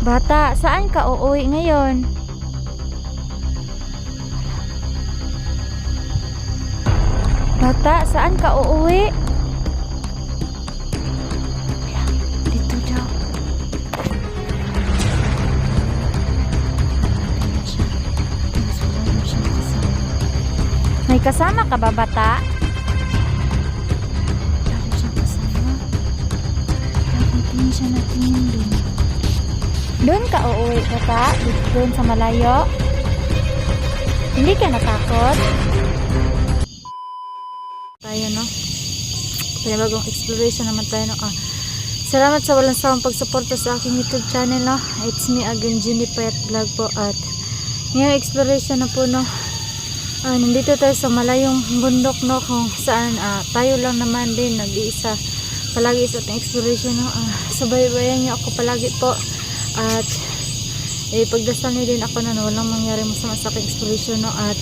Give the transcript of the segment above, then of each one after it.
Bata, saan ka uuwi ngayon? Bata, saan ka uuwi? Dito daw. May kasama ka ba, bata? Wala siyang kasama. Tingin siya na tingin doon. Doon ka uuwi, bata? Doon sa malayo? Hindi ka natakot? Tayo, no? Pinabagong exploration naman tayo, no? Salamat sa walang sawang pagsuporta sa aking YouTube channel, no? It's me again, Jenny Payat Vlog po. At ngayong exploration na po, no? Nandito tayo sa malayong bundok, no? Kung saan tayo lang naman din nag-iisa palagi sa ating exploration, no? Subaybayan niyo ako palagi po. At pagdasal niyo din ako na walang mangyari masama sa aking exploration, no? At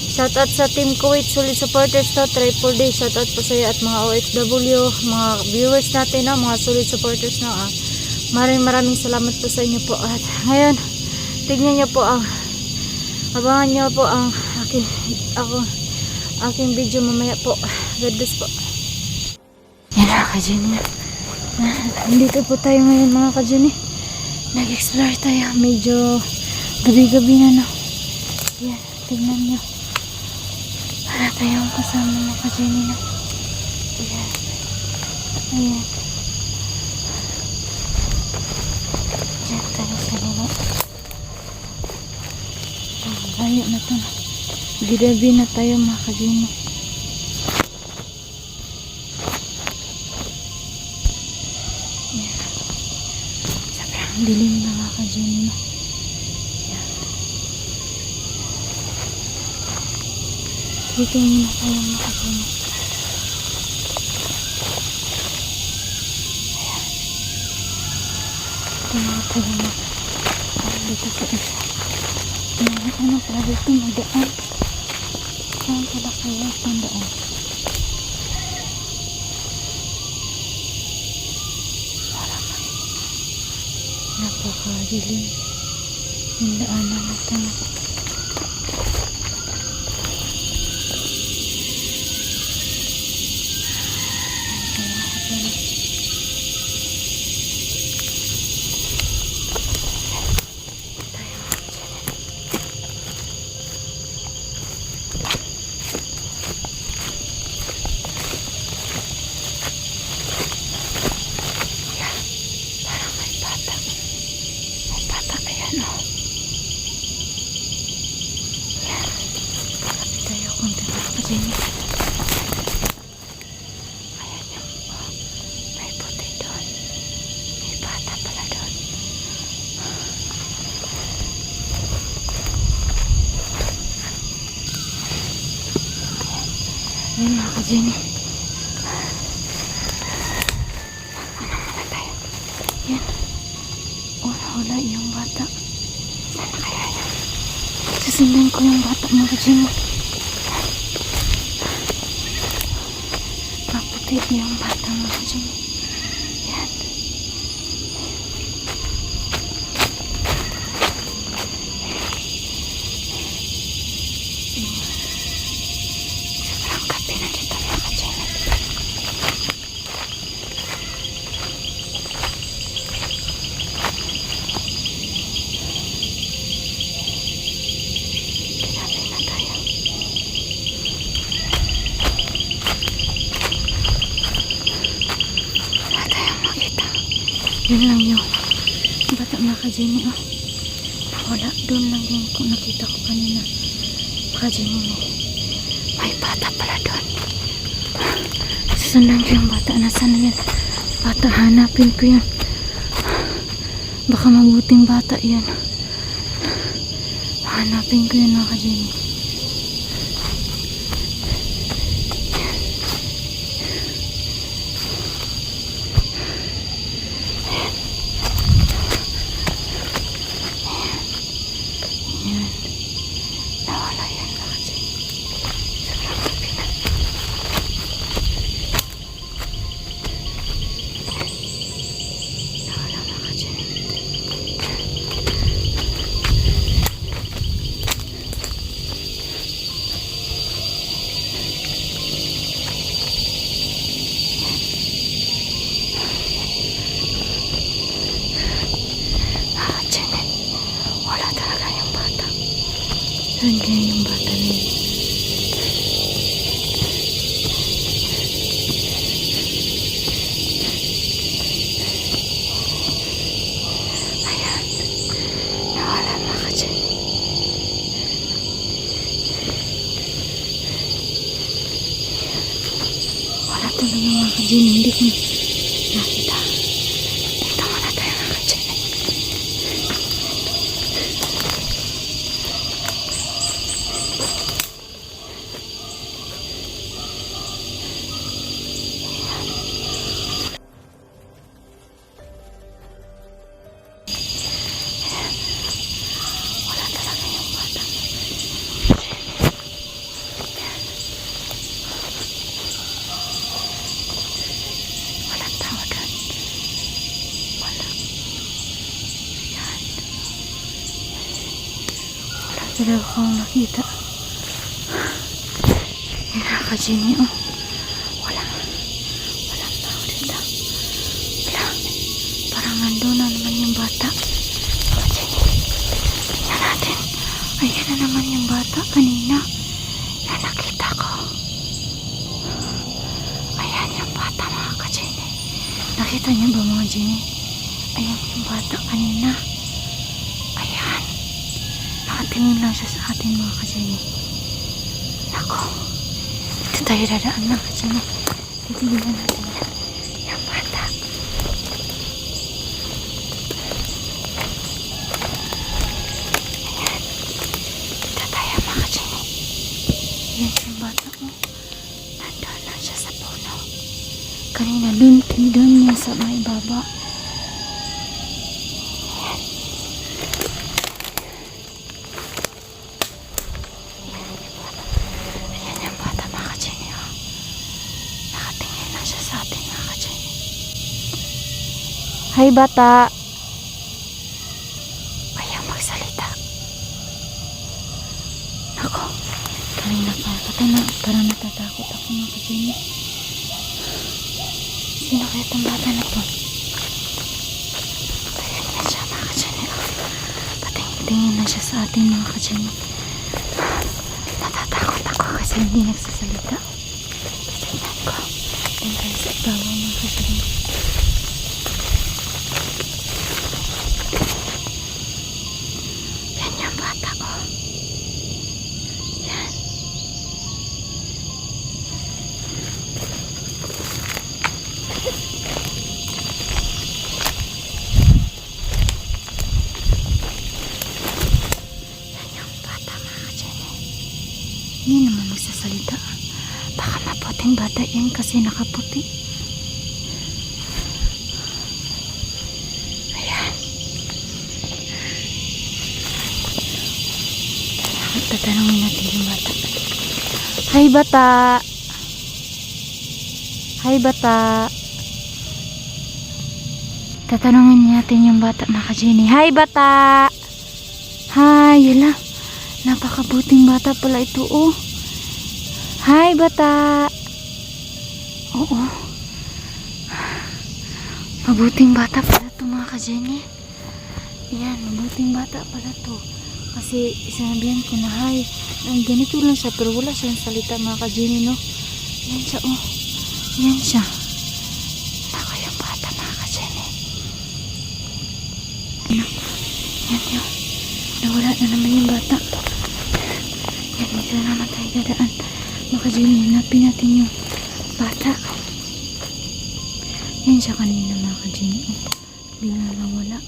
shoutout sa Team Kuwait, solid supporters to, triple day. Shoutout po sa iyo at mga OFW, mga viewers natin, no? Mga solid supporters, no? Maraming salamat po sa inyo po. At ngayon, tignan niyo po abangan niyo po ang aking video mamaya po. God bless po. Yan na, ka-Jenny. Nandito po tayo ngayon, mga ka-Jenny. Nag-explore tayo. Medyo gabi-gabi na, no? Yan, tignan nyo. Wala tayong kasama, mga ka-Jenny, no? Yan. Ayan. Diyan tayo sa baba. Layo na to, no? Gabi na tayo, mga ka-Jenny. Dilim na mga ka-Jenny, no? Yan. Dito muna tayo, mga ka-Jenny. Ayan. Dito muna tayo, mga dito sa isa. Ano pala dito magdaan? Saan pala kaya itong daan? Napakadilim yung daanan natin. Ayan yung may puti doon, may bata pala doon. Ayan, mga ka-Jenny. Ano muna tayo? Yan, wala yung bata. Sana kaya yan? Susundan ko yung bata, mga ka-Jenny. Maputi yung bata, mga ka-Jenny. Yan. Sobrang kape na dito, mga ka-Jenny. Kinabi na tayo. Yun lang yung bata, mga ka-Jenny, oh. Wala, doon lang yung nakita ko kanina, mga ka-Jenny. May bata pala doon. Susundan ko yung bata. Nasaan na yan? Bata, hanapin ko yun. Baka mabuting bata yan. Hanapin ko yun, mga ka-Jenny. Saan kaya yung bata na yun? Ayan. Nawala mga ka-Jenny. Wala talaga mga ka-Jenny. Hindi ko nakita. Dito muna tayo mga ka-Jenny. Wala talaga yung bata. Walang tao doon. Wala. Yan. Wala talaga akong nakita. Yan na ka-Jenny, oh. Walang tao dito. Wala. Parang nandun na naman yung bata. Ka-Jenny. Tingnan natin. Ayan na naman yung bata kanina. Yan nakita ko. Ayan yung bata mga ka-Jenny. Nakita niyo ba mga Jenny? Ayan yung bata kanina. Ayan. Nakatingin lang siya sa atin mga ka-Jenny. Nako. Dito tayo dadaan mga ka-Jenny. Titignan natin yan. Yung bata. Ayan. Dito tayo mga ka-Jenny. Ayan yung bata mo. Nandun lang siya sa puno. Kanina dun niya sa may baba. Ayan. Ayan yung bata mga ka-Jenny, oh. Nakatingin lang siya sa atin mga ka-Jenny. Hi bata. Ayaw magsalita. Ako. Kanina pa. Parang natatakot ako mga ka-Jenny. Sino kaya itong bata na to? Ayan na siya mga ka-Jenny, oh. Patingin-tingin na siya sa atin mga ka-Jenny. Natatakot ako kasi hindi nagsasalita. Tingnan ko. Tingnan tayo sa ibabaw mga ka-Jenny. Yan yung bata, oh. Yan. Yan yung bata mga ka-Jenny. Hindi naman magsasalita. Baka maputing bata yan kasi nakaputi. Ayan. Tatanungin natin yung bata. Hi bata. Hi bata. Tatanungin natin yung bata mga ka-Jenny. Hi bata. Hi, yala. Napakabuting bata pala ito, oh. Hi, bata. Oo. Mabuting bata pala ito, mga ka-Jenny. Yan, mabuting bata pala ito. Kasi sinabihan ko na, hi. Ganito lang siya, pero wala siyang salita, mga ka-Jenny, no? Yan siya, oh. Yan siya. Ako yung bata, mga ka-Jenny. Ano? Yan yun. Nawala na naman yung bata. Yan, dito naman tayo dadaan. Mga ka-Jenny, hanapin natin yung bata. Yan siya kanina mga ka-Jenny. Bigla nawala.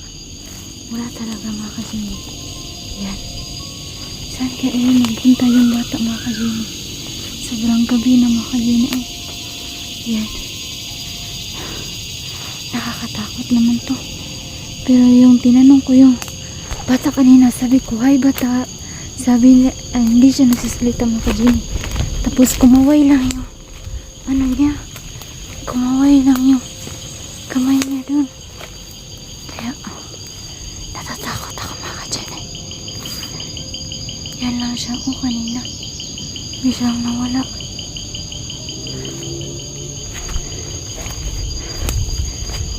Wala talaga mga ka-Jenny. Yan. Saan kaya yun nagpunta yung bata mga ka-Jenny? Sobrang gabi na mga ka-Jenny. Yan. Nakakatakot naman to. Pero yung tinanong ko yung bata kanina, sabi ko, hi bata. Sabi niya, hindi siya nagsasalita mga ka-Jenny. Tapos kumaway lang yung ano niya. Kumaway lang yung kamay niya dun. Kaya natatakot ako mga ka-Jenny. Yan lang siya ko kanina. Biglang nawala.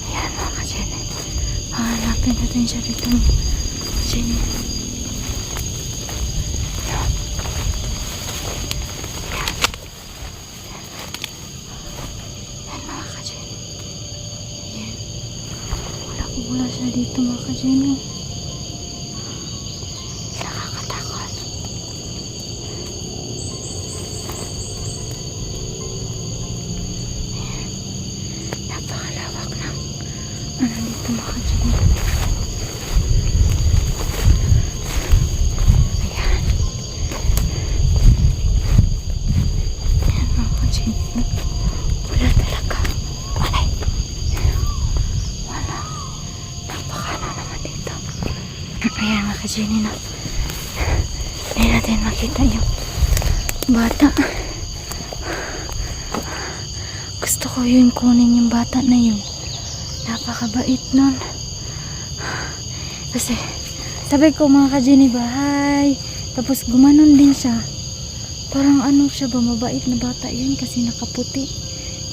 Ayan mga ka-Jenny. Hanapin natin siya dito mga ka-Jenny. Yan. wala siya dito mga ka-Jenny. Nakakatakot. Ayan. Napakalawak ng ano dito mga ka-Jenny. Ayan. Ayan mga ka-Jenny. Wala talaga. Alay. Wala. Napakano naman dito. Ayan mga ka-Jenny na. Hindi natin makita yung bata. Gusto ko yun kunin yung bata na yun. Napakabait nun. Kasi sabi ko mga ka-Jenny bahay. Tapos gumanon din siya. Parang ano siya ba, mabait na bata yun kasi nakaputi.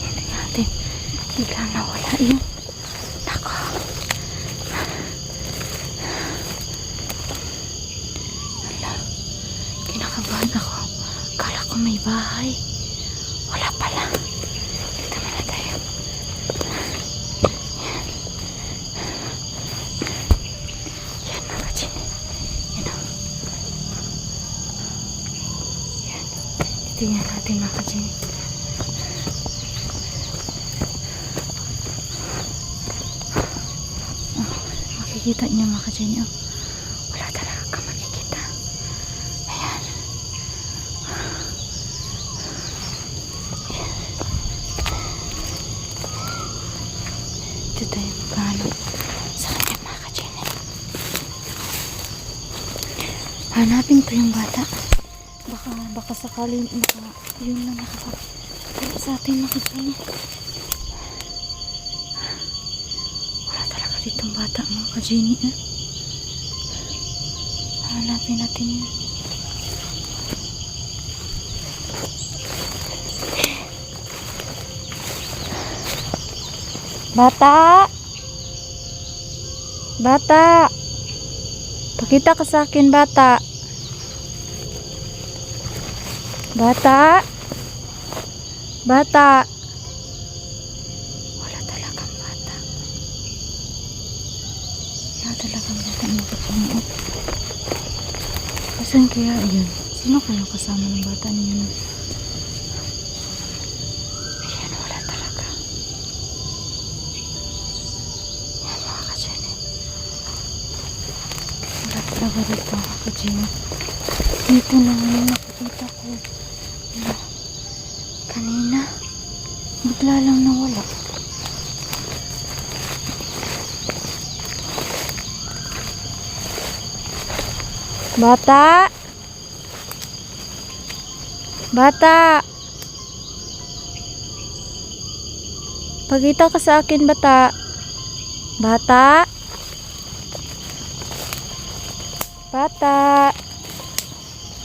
Hindi natin biglang nawala yun. Nako. Wala. Kinakabahan ako. Kala ko may bahay. Wala pala. Dito muna tayo. Yan. Yan mga Jenny. Yan o. Yan. Titingnan natin mga Jenny. Makikita niyo mga ka-Jenny. Oh. Wala talaga ka makikita. Ayan. Ayan. Ito tayo magkano sa kanya mga ka-Jenny. Hanapin ko yung bata. Baka sakali, baka yun lang nakasakit sa atin mga ka-Jenny. Itong bata mga ka-Jenny hanapin natin yun. Bata, bata, pakita ka sa akin bata. Bata, bata. Talagang bata mo ka-Jenny. Asan kaya yun? Sino kaya kasama ng bata niya? Ayan, wala talaga. Ayan mga ka-Jenny. Wala talaga dito mga ka-Jenny. Dito na nga nakikita ko na kanina bigla lang nawala. Bata, bata, pakita ka sa akin bata. Bata, bata.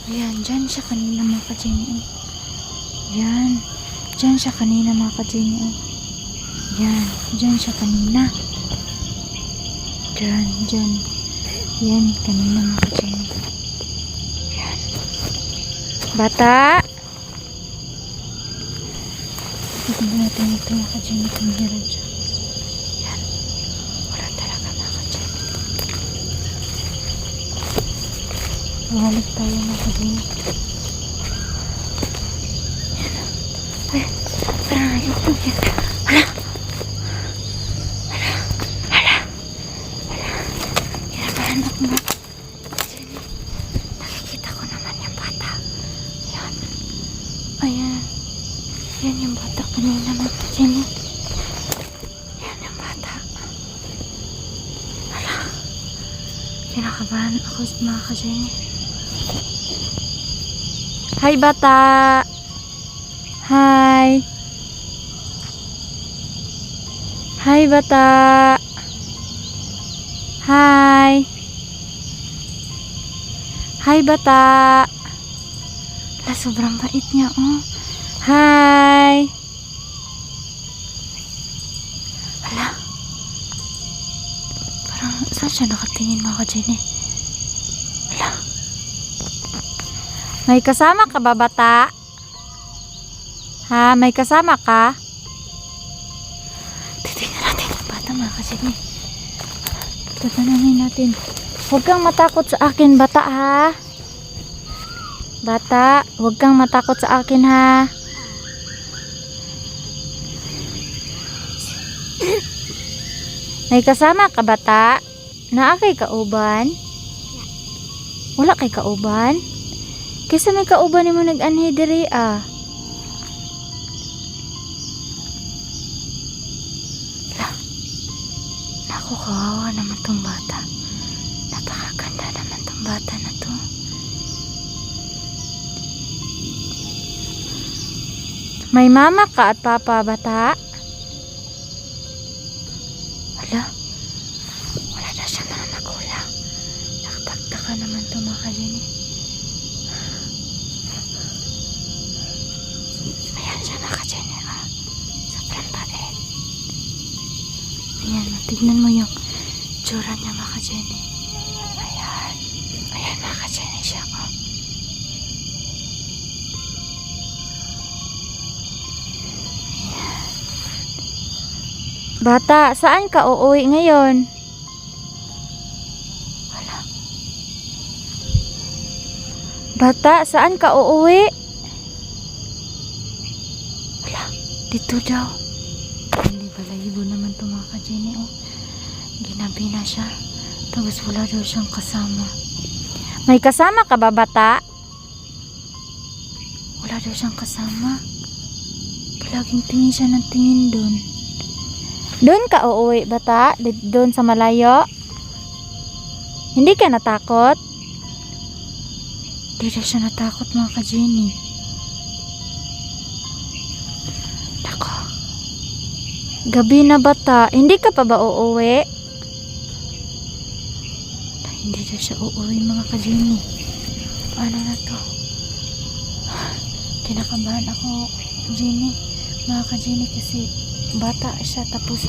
Ayan, dyan siya kanina mga ka-Jenny. Ayan, dyan siya kanina mga ka-Jenny. Ayan, dyan siya kanina. Dyan. Yan, kanina mga ka-Jenny. Yan. Bata! Tignan natin ito mga ka-Jenny kung meron siya. Yan. Wala talaga mga ka-Jenny. Balik tayo mga ka-Jenny. Yan. Ay, parang ayoko yan. Hala! Anak mo. Jenny, nakikita ko naman yung bata. Yan. Ayan. Yan yung bata kanina mga Jenny. Yan yung bata. Hala. Kinakabahan ako mga ka-Jenny. Hi bata. Hi. Hi bata. Hi. Hi bata. La, sobrang bait niya oh. Hi. Hala. Parang saan siya nakatingin mga ka-Jenny? Hala. May kasama ka ba bata? Ha? May kasama ka? Titingnan natin ang bata mga ka-Jenny. Tatanungin natin. Huwag kang matakot sa akin, bata ha. Bata, huwag kang matakot sa akin ha. May kasama ka bata? Naa kay kauban? Wala kay kauban? Kaysa may kauban ni mo nag-anhi diri ah. Naku, kawawa naman tong bata. Napakaganda naman tong bata na to. May mama ka at papa bata? Wala. Wala na siya mga magulang. Nakapagtaka naman to mga ka-Jenny. Ayan siya mga ka-Jenny ah. Sobrang bait. Ayan, tignan mo yung tsura niya mga ka-Jenny. Ayan. Ayan mga ka-Jenny siya oh. Bata, saan ka uuwi ngayon? Wala. Bata, saan ka uuwi? Wala. Dito daw. Hindi balahibo naman ito mga ka-Jenny. Oh. Ginabi na siya. Tapos wala daw siyang kasama. May kasama ka ba bata? Wala daw siyang kasama. Palaging tingin siya ng tingin dun. Doon ka uuwi, bata? Doon sa malayo? Hindi ka natakot? Hindi na siya natakot mga ka-Jenny. Nako. Gabi na bata. Hindi ka pa ba uuwi? Hindi na siya uuwi mga ka-Jenny. Paano na to? Kinakabahan ako, Jenny. Mga ka-Jenny kasi bata siya tapos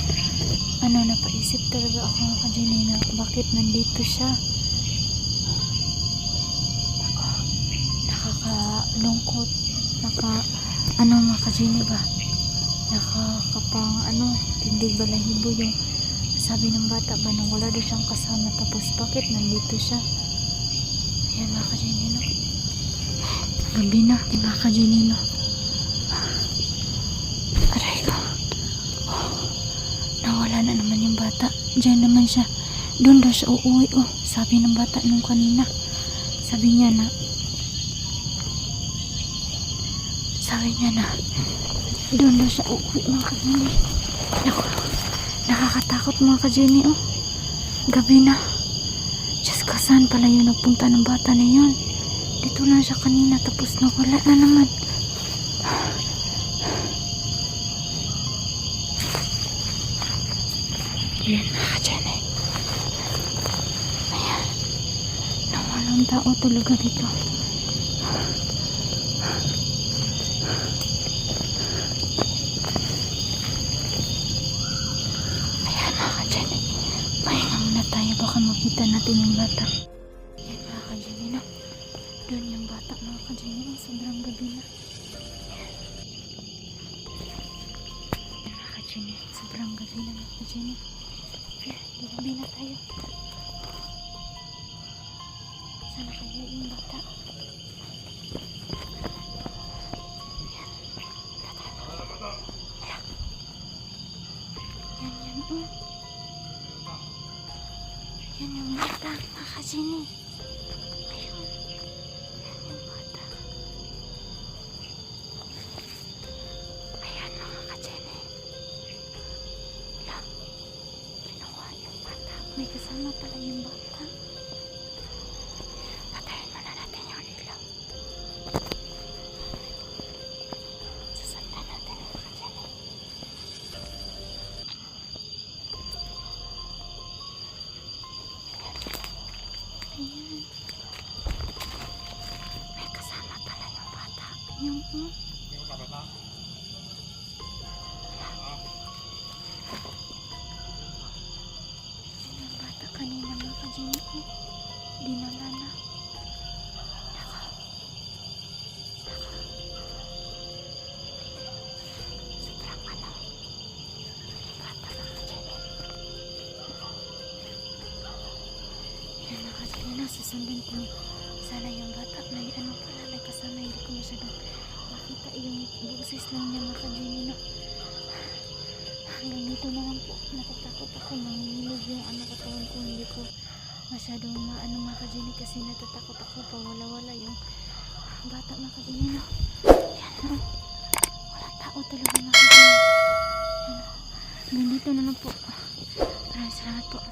napaisip talaga ako mga ka-Jenny na bakit nandito siya. Ako, nakakalungkot mga ka-Jenny ba, nakakapang tindig balahibo yung sabi ng bata ba na wala daw siyang kasama tapos bakit nandito siya. Ayan mga ka-Jenny no, gabi na mga ka-Jenny no. Aray ko, nawala na naman yung bata. Diyan naman siya. Doon daw siya uuwi. Oh, sabi ng bata nung kanina. Sabi niya na doon daw siya uuwi mga ka-Jenny. Naku, nakakatakot mga ka-Jenny. Oh, gabi na. Diyos ko, saan pala yun nagpunta ng bata na yun? Dito na siya kanina tapos nawala na naman. Ayan mga ka-Jenny. Ayan. Nawalang tao talaga dito. Ayan mga ka-Jenny. Pahinga muna tayo. Baka makita natin yung bata. Ayan mga ka-Jenny na. Doon yung bata mga ka-Jenny. Sobrang gabi na. Ayan mga ka-Jenny. Sobrang gabi na mga ka-Jenny. Gabi na tayo. Sana kaya yung bata. Yan. Wala tayo. Wala. Yan oh. Yan yung bata mga ka-Jenny. Ayun. Yan yung bata. Ayan mga ka-Jenny. Wala. Ginawa yung bata. May kasama pala yung bata. Patayin muna natin yung ilaw. Sasandan natin yung ka-Jenny. Ayan. May kasama pala yung bata. Yung yung bata kanina mga ka-Jenny. Dinala na. Nako. Sobrang bata mga ka-Jenny. sundan ko sana yung bata. May ano pala, may kasama. Hindi ko masyadong makita yung boses lang niya mga ka-Jenny, no? Hanggang dito na lang po. Natatakot ako. Nanginginig yung katawan ko. Hindi ko masyadong maano mga ka-Jenny kasi natatakot ako pa wala-wala yung bata mga ka-Jenny, no? Yan, no? Walang tao talaga mga ka-Jenny. Yan, no? Hanggang dito na lang po. Maraming salamat po.